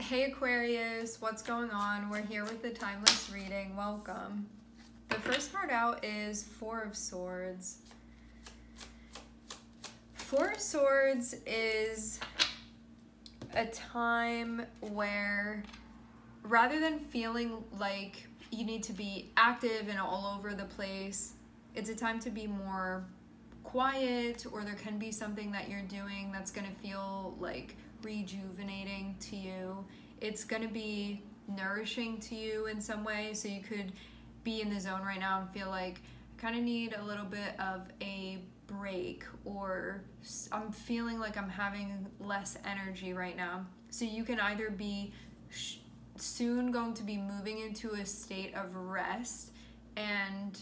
Hey Aquarius, what's going on? We're here with the timeless reading. Welcome. The first card out is Four of Swords. Four of Swords is a time where rather than feeling like you need to be active and all over the place, it's a time to be more quiet, or there can be something that you're doing that's going to feel like rejuvenating to you. It's going to be nourishing to you in some way, so you could be in the zone right now and feel like I kind of need a little bit of a break, or I'm feeling like I'm having less energy right now. So you can either be soon going to be moving into a state of rest and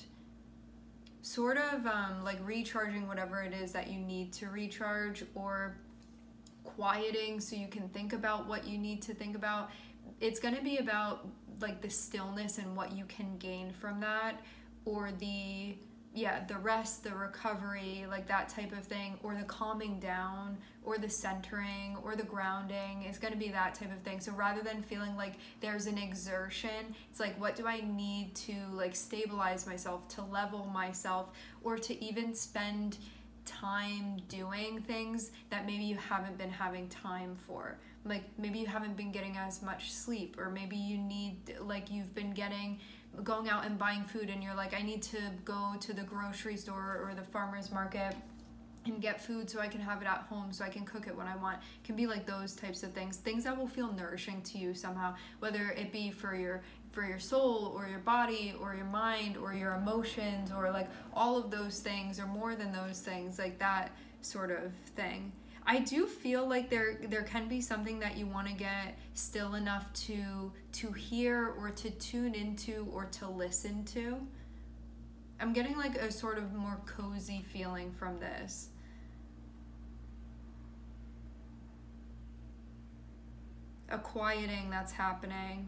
sort of like recharging whatever it is that you need to recharge, or quieting so you can think about what you need to think about. It's going to be about like the stillness and what you can gain from that, or the rest, the recovery, like that type of thing, or the calming down, or the centering, or the grounding. It's going to be that type of thing. So rather than feeling like there's an exertion, it's like, what do I need to like stabilize myself, to level myself, or to even spend time doing things that maybe you haven't been having time for. Like maybe you haven't been getting as much sleep, or maybe you need, like you've been going out and buying food and you're like, I need to go to the grocery store or the farmer's market and get food so I can have it at home, so I can cook it when I want. It can be like those types of things that will feel nourishing to you somehow, whether it be for your soul, or your body, or your mind, or your emotions, or like all of those things, or more than those things, like that sort of thing. I do feel like there can be something that you want to get still enough to hear, or to tune into, or to listen to. I'm getting like a sort of more cozy feeling from this. A quieting that's happening.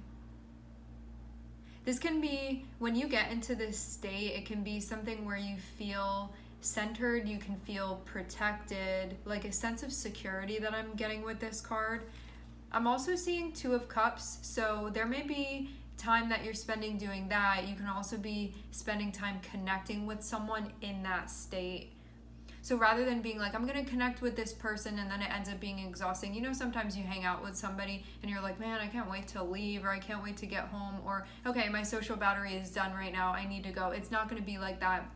This can be, when you get into this state, it can be something where you feel centered, you can feel protected, like a sense of security that I'm getting with this card. I'm also seeing Two of Cups, so there may be time that you're spending doing that. You can also be spending time connecting with someone in that state. So rather than being like, I'm going to connect with this person and then it ends up being exhausting. You know, sometimes you hang out with somebody and you're like, man, I can't wait to leave, or I can't wait to get home, or okay, my social battery is done right now, I need to go. It's not going to be like that,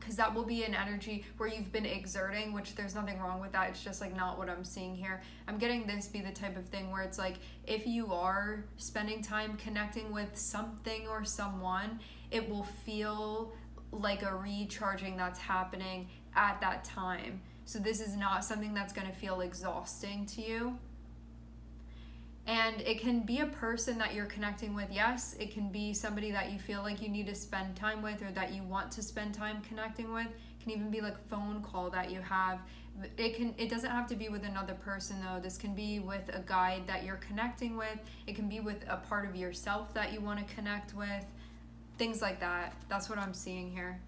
because that will be an energy where you've been exerting, which there's nothing wrong with that. It's just like not what I'm seeing here. I'm getting this be the type of thing where it's like, if you are spending time connecting with something or someone, it will feel like a recharging that's happening at that time. So this is not something that's going to feel exhausting to you. And it can be a person that you're connecting with. Yes, it can be somebody that you feel like you need to spend time with, or that you want to spend time connecting with. It can even be like a phone call that you have. It doesn't have to be with another person though. This can be with a guide that you're connecting with. It can be with a part of yourself that you want to connect with. Things like that. That's what I'm seeing here.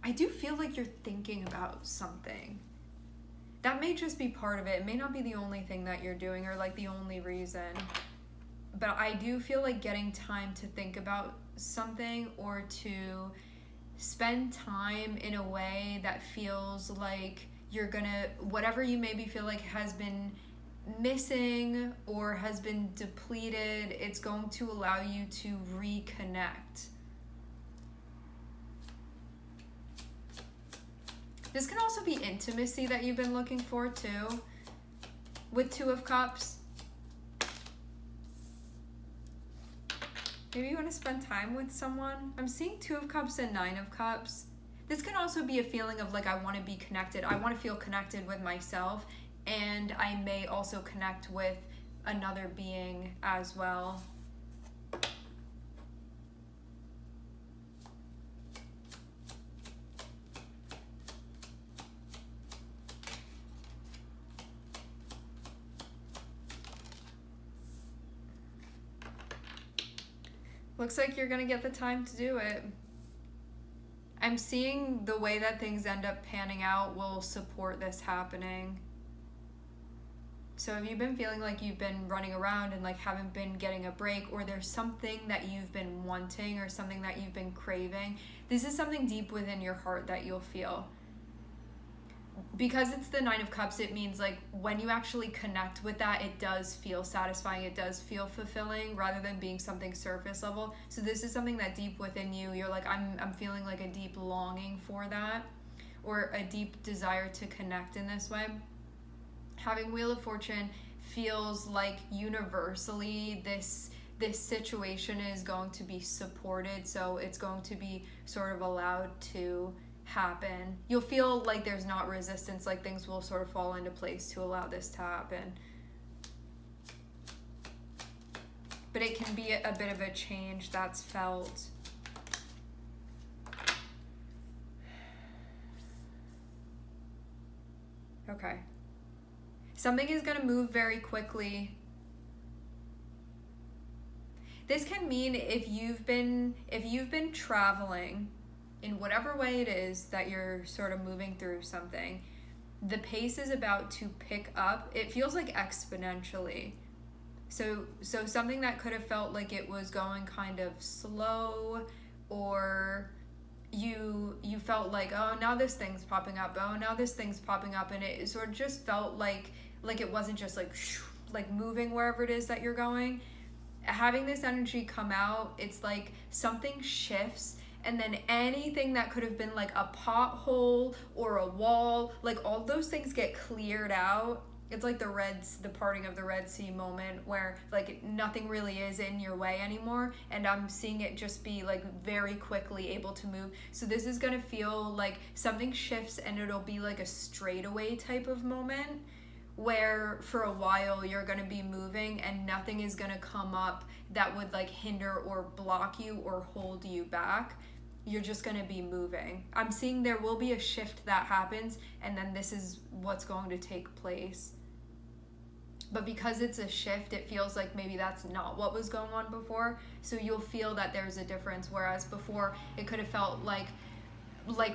I do feel like you're thinking about something. That may just be part of it. It may not be the only thing that you're doing, or like the only reason. But I do feel like getting time to think about something, or to spend time in a way that feels like you're gonna, whatever you maybe feel like has been missing or has been depleted, it's going to allow you to reconnect. This can also be intimacy that you've been looking for too, with Two of Cups. Maybe you want to spend time with someone. I'm seeing Two of Cups and Nine of Cups. This can also be a feeling of like, I want to be connected. I want to feel connected with myself, and I may also connect with another being as well. Looks like you're gonna get the time to do it. I'm seeing the way that things end up panning out will support this happening. So if you've been feeling like you've been running around and like haven't been getting a break, or there's something that you've been wanting or something that you've been craving, this is something deep within your heart that you'll feel. Because it's the Nine of Cups, it means like when you actually connect with that, it does feel satisfying, it does feel fulfilling, rather than being something surface level. So this is something that deep within you, you're like, I'm feeling like a deep longing for that, or a deep desire to connect in this way. Having Wheel of Fortune feels like universally this situation is going to be supported, so it's going to be sort of allowed to happen. You'll feel like there's not resistance, like things will sort of fall into place to allow this to happen. But it can be a bit of a change that's felt. Okay. Something is going to move very quickly. This can mean if you've been traveling in whatever way it is that you're sort of moving through something, the pace is about to pick up. It feels like exponentially. So something that could have felt like it was going kind of slow, or you felt like, oh, now this thing's popping up, oh, now this thing's popping up, and it sort of just felt like it wasn't just like moving wherever it is that you're going. Having this energy come out, it's like something shifts, and then anything that could have been like a pothole or a wall, like all those things get cleared out. It's like the parting of the Red Sea moment, where like nothing really is in your way anymore, and I'm seeing it just be like very quickly able to move. So this is gonna feel like something shifts, and it'll be like a straightaway type of moment, where for a while you're going to be moving and nothing is going to come up that would like hinder or block you or hold you back. You're just going to be moving. I'm seeing there will be a shift that happens, and then this is what's going to take place. But because it's a shift, it feels like maybe that's not what was going on before. So you'll feel that there's a difference, whereas before it could have felt like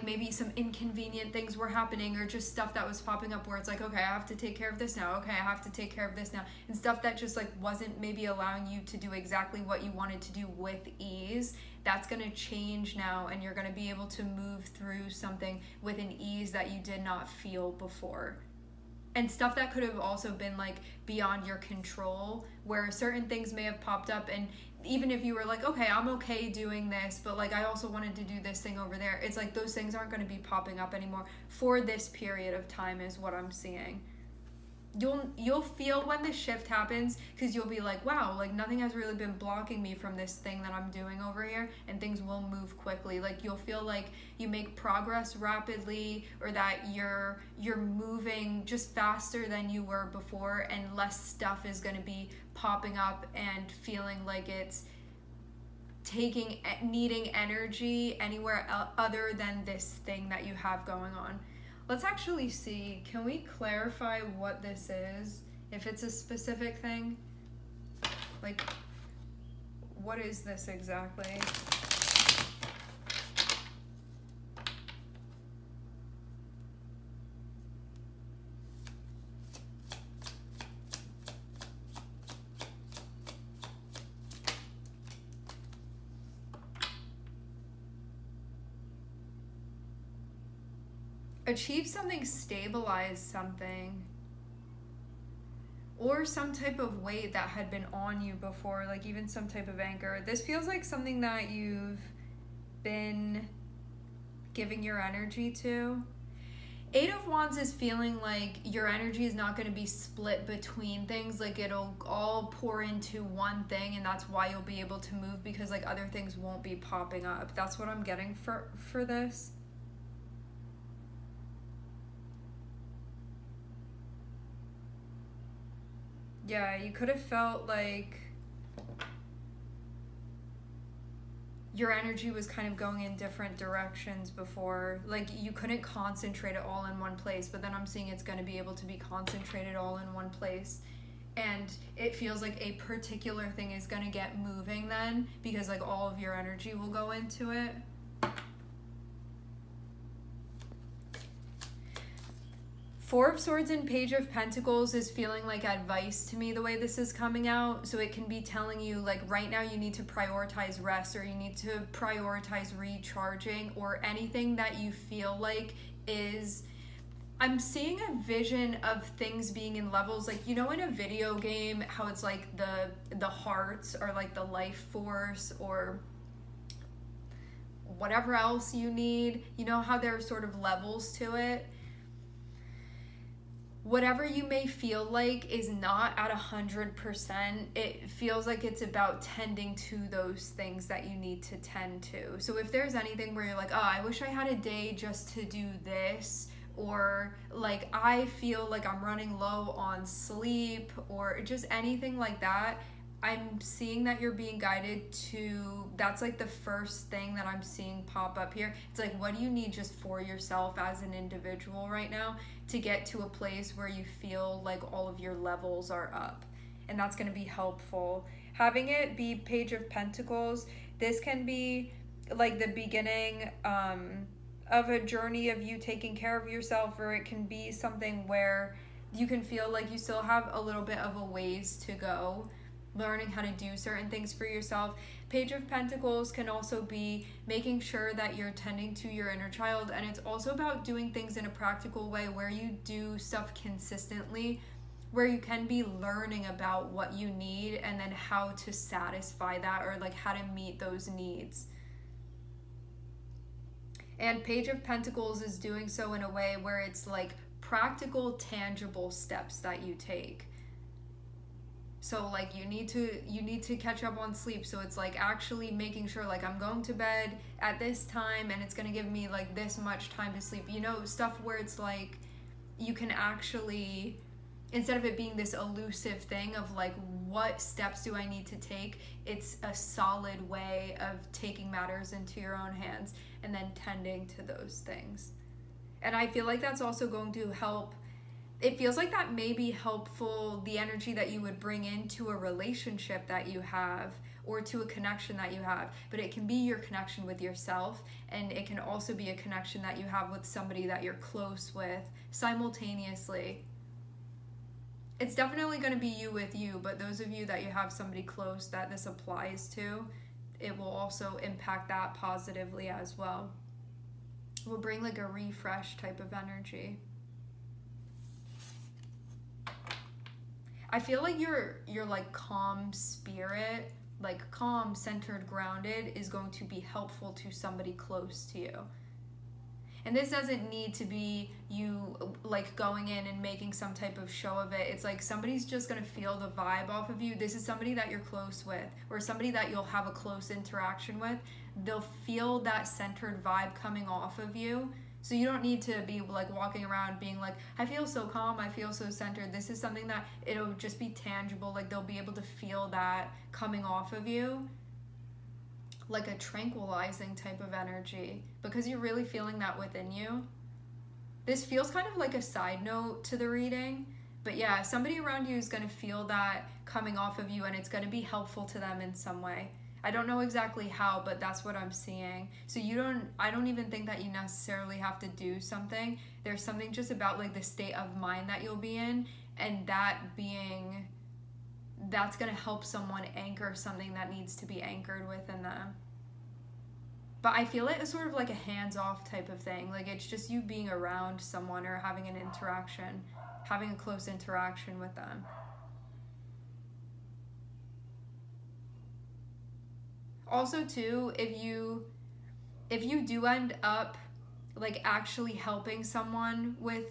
maybe some inconvenient things were happening, or just stuff that was popping up where it's like, okay, I have to take care of this now, okay, I have to take care of this now, and stuff that just like wasn't maybe allowing you to do exactly what you wanted to do with ease. That's going to change now, and you're going to be able to move through something with an ease that you did not feel before. And stuff that could have also been like beyond your control, where certain things may have popped up, and even if you were like, okay, I'm okay doing this, but like I also wanted to do this thing over there, it's like those things aren't going to be popping up anymore for this period of time is what I'm seeing. You'll feel when the shift happens, because you'll be like, wow, like nothing has really been blocking me from this thing that I'm doing over here, and things will move quickly. Like you'll feel like you make progress rapidly, or that you're moving just faster than you were before, and less stuff is going to be popping up and feeling like it's needing energy anywhere other than this thing that you have going on. Let's actually see, can we clarify what this is? If it's a specific thing? Like, what is this exactly? Achieve something, stabilize something, or some type of weight that had been on you before, like even some type of anchor. This feels like something that you've been giving your energy to. Eight of Wands is feeling like your energy is not going to be split between things, like it'll all pour into one thing, and that's why you'll be able to move, because like other things won't be popping up. That's what I'm getting for this. Yeah, you could have felt like your energy was kind of going in different directions before. Like you couldn't concentrate it all in one place, but then I'm seeing it's going to be able to be concentrated all in one place. And it feels like a particular thing is going to get moving then, because like all of your energy will go into it. Four of Swords and Page of Pentacles is feeling like advice to me the way this is coming out. So it can be telling you like right now you need to prioritize rest, or you need to prioritize recharging, or anything that you feel like is... I'm seeing a vision of things being in levels, like, you know, in a video game, how it's like the hearts are like the life force, or whatever else you need. You know how there are sort of levels to it? Whatever you may feel like is not at 100%. It feels like it's about tending to those things that you need to tend to. So if there's anything where you're like, oh, I wish I had a day just to do this, or like I feel like I'm running low on sleep, or just anything like that, I'm seeing that you're being guided to, that's like the first thing that I'm seeing pop up here. It's like, what do you need just for yourself as an individual right now to get to a place where you feel like all of your levels are up? And that's going to be helpful. Having it be Page of Pentacles, this can be like the beginning of a journey of you taking care of yourself, or it can be something where you can feel like you still have a little bit of a ways to go, learning how to do certain things for yourself. Page of Pentacles can also be making sure that you're tending to your inner child, and it's also about doing things in a practical way where you do stuff consistently, where you can be learning about what you need and then how to satisfy that, or like how to meet those needs. And Page of Pentacles is doing so in a way where it's like practical, tangible steps that you take. So like you need to catch up on sleep. So it's like actually making sure like I'm going to bed at this time and it's going to give me like this much time to sleep. You know, stuff where it's like you can actually, instead of it being this elusive thing of like what steps do I need to take, it's a solid way of taking matters into your own hands and then tending to those things. And I feel like that's also going to help. It feels like that may be helpful, the energy that you would bring into a relationship that you have, or to a connection that you have. But it can be your connection with yourself, and it can also be a connection that you have with somebody that you're close with simultaneously. It's definitely going to be you with you, but those of you that you have somebody close that this applies to, it will also impact that positively as well. We'll bring like a refresh type of energy. I feel like your like calm spirit, like calm, centered, grounded, is going to be helpful to somebody close to you. And this doesn't need to be you like going in and making some type of show of it. It's like somebody's just going to feel the vibe off of you. This is somebody that you're close with, or somebody that you'll have a close interaction with. They'll feel that centered vibe coming off of you. So you don't need to be like walking around being like, I feel so calm, I feel so centered. This is something that it'll just be tangible. Like they'll be able to feel that coming off of you, like a tranquilizing type of energy, because you're really feeling that within you. This feels kind of like a side note to the reading, but yeah, somebody around you is going to feel that coming off of you, and it's going to be helpful to them in some way. I don't know exactly how, but that's what I'm seeing. So I don't even think that you necessarily have to do something. There's something just about like the state of mind that you'll be in, and that's going to help someone anchor something that needs to be anchored within them. But I feel it as sort of like a hands-off type of thing. Like it's just you being around someone or having an interaction, having a close interaction with them. Also too, if you do end up like actually helping someone with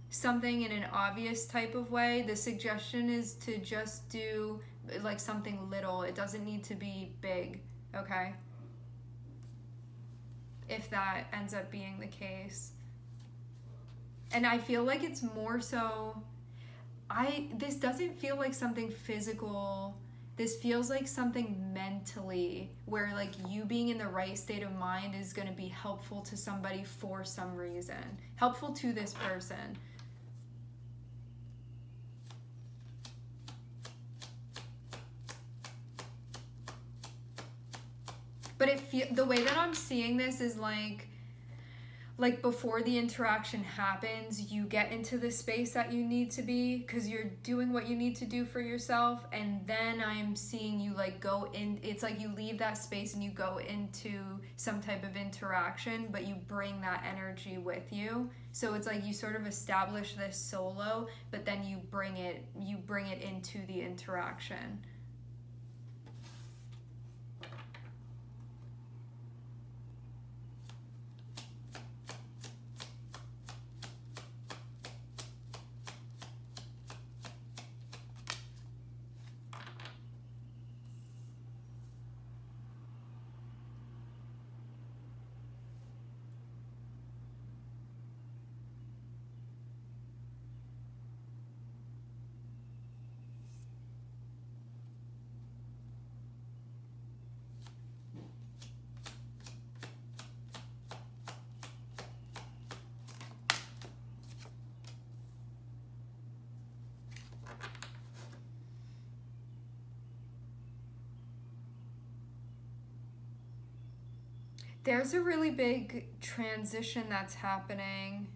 something in an obvious type of way, the suggestion is to just do like something little. It doesn't need to be big, okay? If that ends up being the case. And I feel like it's more so, this doesn't feel like something physical. This feels like something mentally, where like you being in the right state of mind is going to be helpful to somebody for some reason. Helpful to this person. But the way that I'm seeing this is like like before the interaction happens, you get into the space that you need to be because you're doing what you need to do for yourself. And then I'm seeing you like go in, it's like you leave that space and you go into some type of interaction, but you bring that energy with you. So it's like you sort of establish this solo, but then you bring it into the interaction. There's a really big transition that's happening.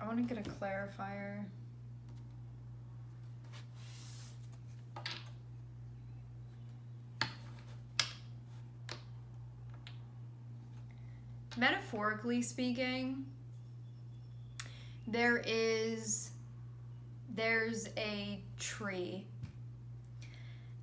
I want to get a clarifier. Metaphorically speaking, there's a tree,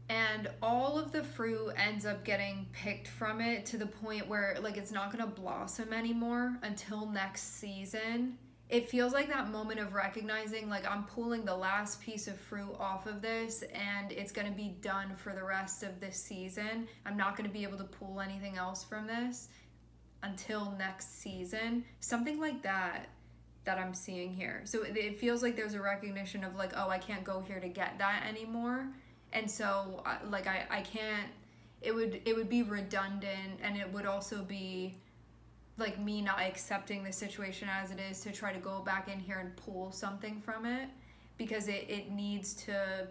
and all of the fruit ends up getting picked from it to the point where like it's not going to blossom anymore until next season. It feels like that moment of recognizing like I'm pulling the last piece of fruit off of this and it's going to be done for the rest of this season. I'm not going to be able to pull anything else from this until next season. Something like that I'm seeing here. So it feels like there's a recognition of like, oh, I can't go here to get that anymore. And so like I can't, it would be redundant, and it would also be like me not accepting the situation as it is to try to go back in here and pull something from it, because it needs to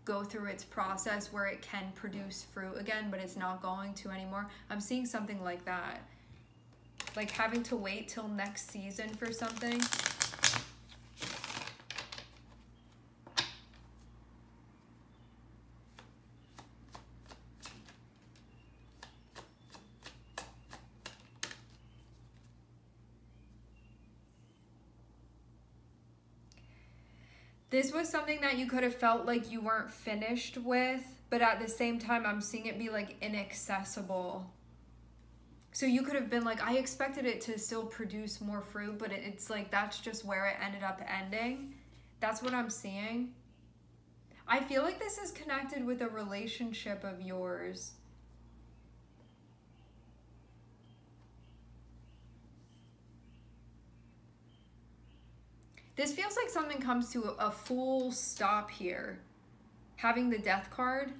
go through its process where it can produce fruit again, but it's not going to anymore. I'm seeing something like that. Like having to wait till next season for something. This was something that you could have felt like you weren't finished with, but at the same time, I'm seeing it be like inaccessible. So you could have been like, I expected it to still produce more fruit, but it's like that's just where it ended up ending. That's what I'm seeing. I feel like this is connected with a relationship of yours. This feels like something comes to a full stop here. Having the Death card.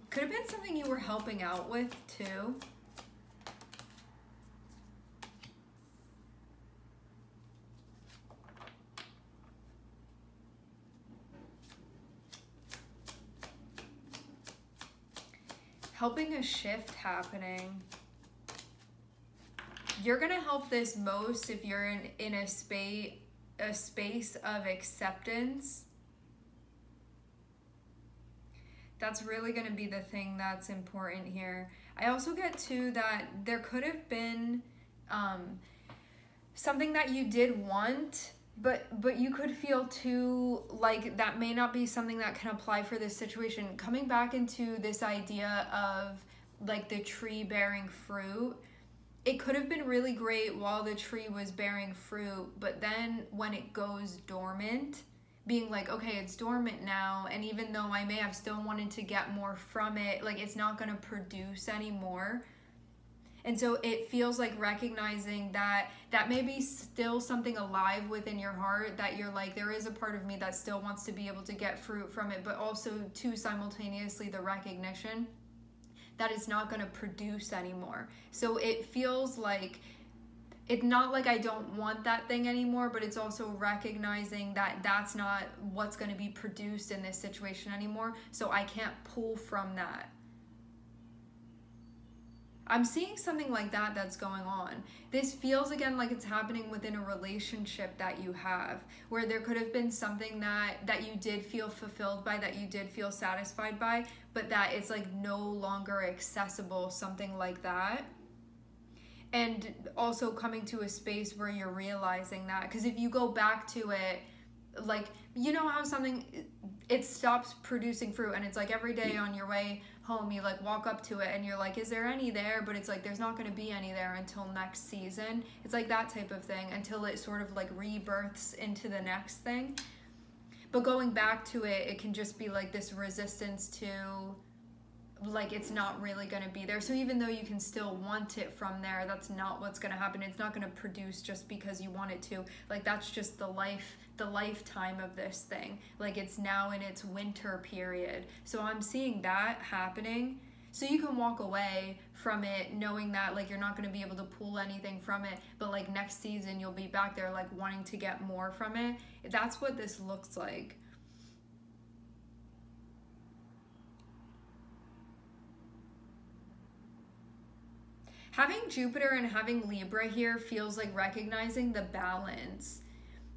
Could have been something you were helping out with too. Helping a shift happening. You're gonna help this most if you're in a space of acceptance. That's really gonna be the thing that's important here. I also get too that there could have been something that you did want, but you could feel too like that may not be something that can apply for this situation. Coming back into this idea of like the tree bearing fruit, it could have been really great while the tree was bearing fruit, but then when it goes dormant, being like, okay, it's dormant now, and even though I may have still wanted to get more from it, like it's not going to produce anymore. And so it feels like recognizing that may be still something alive within your heart, that you're like, there is a part of me that still wants to be able to get fruit from it, but also too simultaneously the recognition that it's not going to produce anymore. So it feels like it's not like I don't want that thing anymore, but it's also recognizing that that's not what's going to be produced in this situation anymore. So I can't pull from that. I'm seeing something like that that's going on. This feels again like it's happening within a relationship that you have, where there could have been something that you did feel fulfilled by, that you did feel satisfied by, but that it's like no longer accessible, something like that. And also coming to a space where you're realizing that, because if you go back to it, like, you know how something, it stops producing fruit, and it's like every day on your way home you like walk up to it and you're like, is there any there? But it's like there's not going to be any there until next season. It's like that type of thing, until it sort of like rebirths into the next thing. But going back to it, it can just be like this resistance to, like, it's not really going to be there. So even though you can still want it from there, that's not what's going to happen. It's not going to produce just because you want it to. Like, that's just the lifetime of this thing. Like, it's now in its winter period. So I'm seeing that happening. So you can walk away from it knowing that, like, you're not going to be able to pull anything from it, but like next season you'll be back there like wanting to get more from it. That's what this looks like. Having Jupiter and having Libra here feels like recognizing the balance,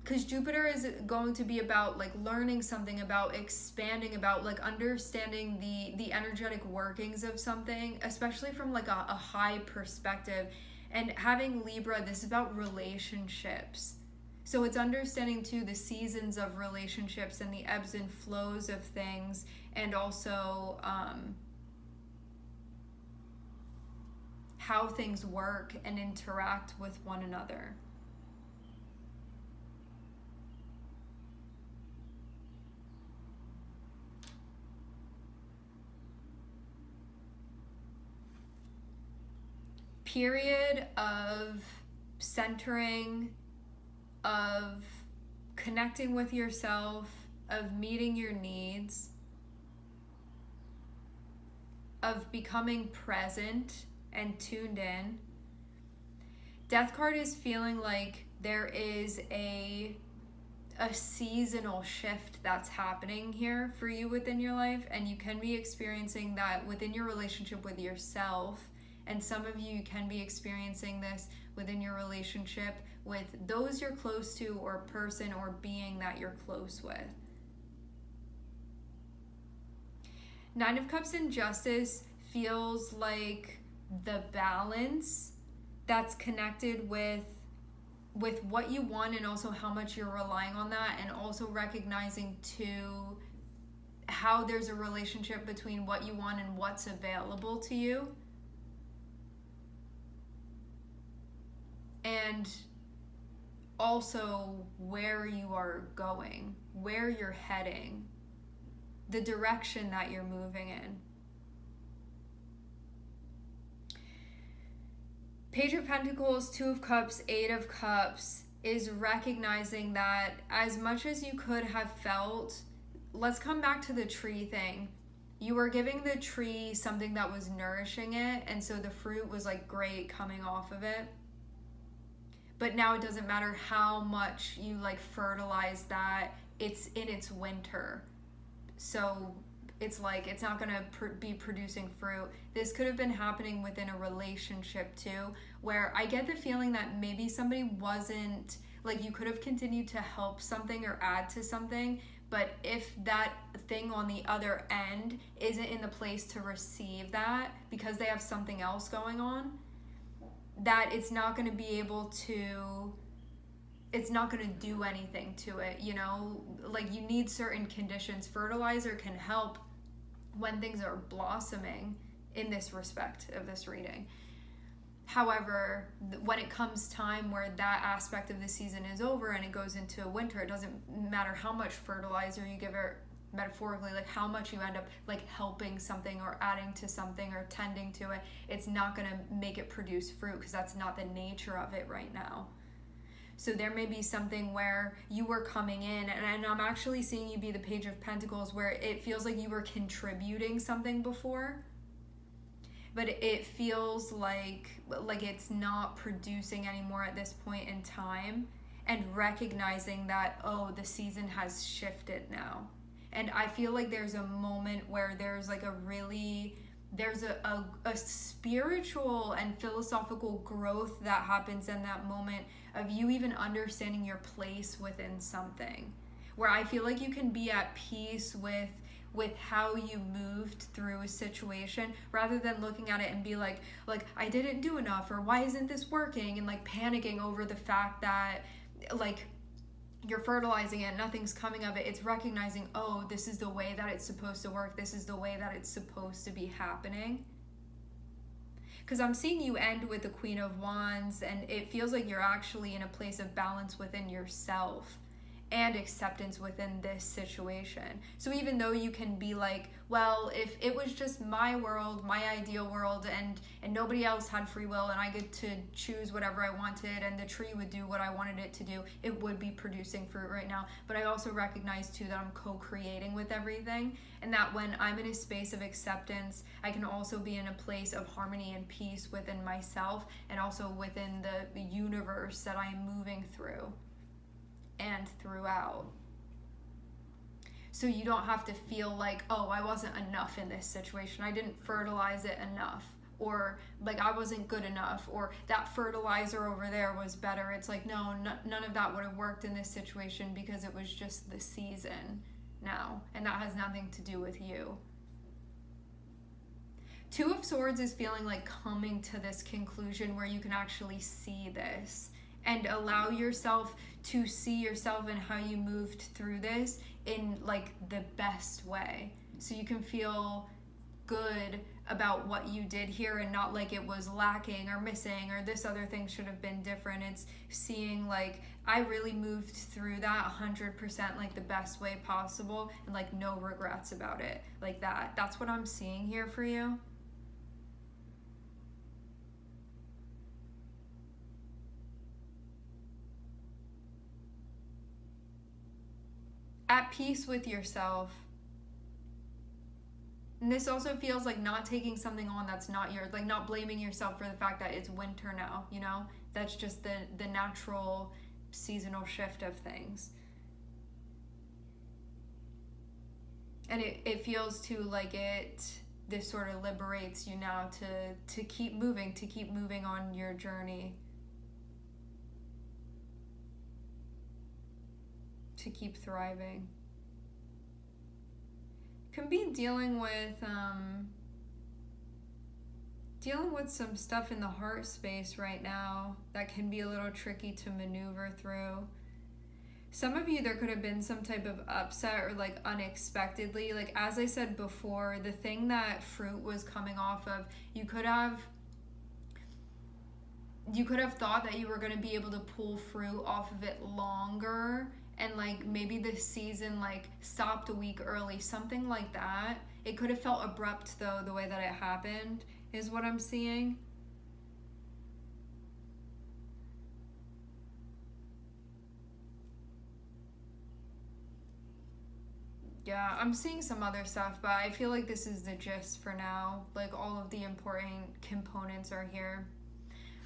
because Jupiter is going to be about like learning something, about expanding, about like understanding the energetic workings of something, especially from like a high perspective. And having Libra, this is about relationships. So it's understanding too the seasons of relationships and the ebbs and flows of things, and also how things work and interact with one another. Period of centering, of connecting with yourself, of meeting your needs, of becoming present and tuned in. Death card is feeling like there is a seasonal shift that's happening here for you within your life, and you can be experiencing that within your relationship with yourself, and some of you can be experiencing this within your relationship with those you're close to, or person or being that you're close with. Nine of Cups and Justice feels like the balance that's connected with what you want, and also how much you're relying on that, and also recognizing too how there's a relationship between what you want and what's available to you, and also where you are going, where you're heading, the direction that you're moving in. Page of Pentacles, Two of Cups, Eight of Cups is recognizing that as much as you could have felt, let's come back to the tree thing. You were giving the tree something that was nourishing it, and so the fruit was like great coming off of it. But now it doesn't matter how much you like fertilize that, it's in its winter. So it's like it's not going to be producing fruit. This could have been happening within a relationship too, where I get the feeling that maybe somebody wasn't, like, you could have continued to help something or add to something, but if that thing on the other end isn't in the place to receive that because they have something else going on, that it's not going to be able to, it's not going to do anything to it, you know? Like, you need certain conditions. Fertilizer can help when things are blossoming in this respect of this reading. However, when it comes time where that aspect of the season is over and it goes into winter, it doesn't matter how much fertilizer you give it metaphorically, like how much you end up like helping something or adding to something or tending to it, it's not going to make it produce fruit because that's not the nature of it right now. So there may be something where you were coming in, and I'm actually seeing you be the Page of Pentacles, where it feels like you were contributing something before, but it feels like it's not producing anymore at this point in time, and recognizing that, oh, the season has shifted now. And I feel like there's a moment where there's like there's a spiritual and philosophical growth that happens in that moment of you even understanding your place within something, where I feel like you can be at peace with how you moved through a situation, rather than looking at it and be like I didn't do enough, or why isn't this working, and like panicking over the fact that like you're fertilizing it, nothing's coming of it. It's recognizing, oh, this is the way that it's supposed to work. This is the way that it's supposed to be happening. Because I'm seeing you end with the Queen of Wands, and it feels like you're actually in a place of balance within yourself and acceptance within this situation. So even though you can be like, well, if it was just my world, my ideal world, and nobody else had free will, and I get to choose whatever I wanted, and the tree would do what I wanted it to do, it would be producing fruit right now. But I also recognize too that I'm co-creating with everything, and that when I'm in a space of acceptance, I can also be in a place of harmony and peace within myself, and also within the universe that I am moving through and throughout. So you don't have to feel like, oh, I wasn't enough in this situation, I didn't fertilize it enough, or like I wasn't good enough, or that fertilizer over there was better. It's like, no, none of that would have worked in this situation, because it was just the season now, and that has nothing to do with you. Two of Swords is feeling like coming to this conclusion where you can actually see this and allow yourself to see yourself and how you moved through this in like the best way. So you can feel good about what you did here, and not like it was lacking or missing or this other thing should have been different. It's seeing like, I really moved through that 100% like the best way possible, and like no regrets about it, like that. That's what I'm seeing here for you. At peace with yourself. And this also feels like not taking something on that's not yours, like not blaming yourself for the fact that it's winter now, you know? That's just the natural seasonal shift of things. And it feels too like this sort of liberates you now to keep moving on your journey. To keep thriving. Can be dealing with some stuff in the heart space right now that can be a little tricky to maneuver through. Some of you, there could have been some type of upset or like unexpectedly, like as I said before, the thing that fruit was coming off of, you could have thought that you were going to be able to pull fruit off of it longer, and like maybe the season like stopped a week early, something like that. It could have felt abrupt though, the way that it happened, is what I'm seeing. Yeah, I'm seeing some other stuff, but I feel like this is the gist for now. Like all of the important components are here.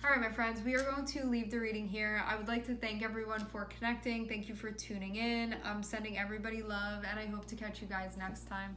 All right, my friends, we are going to leave the reading here. I would like to thank everyone for connecting. Thank you for tuning in. I'm sending everybody love, and I hope to catch you guys next time.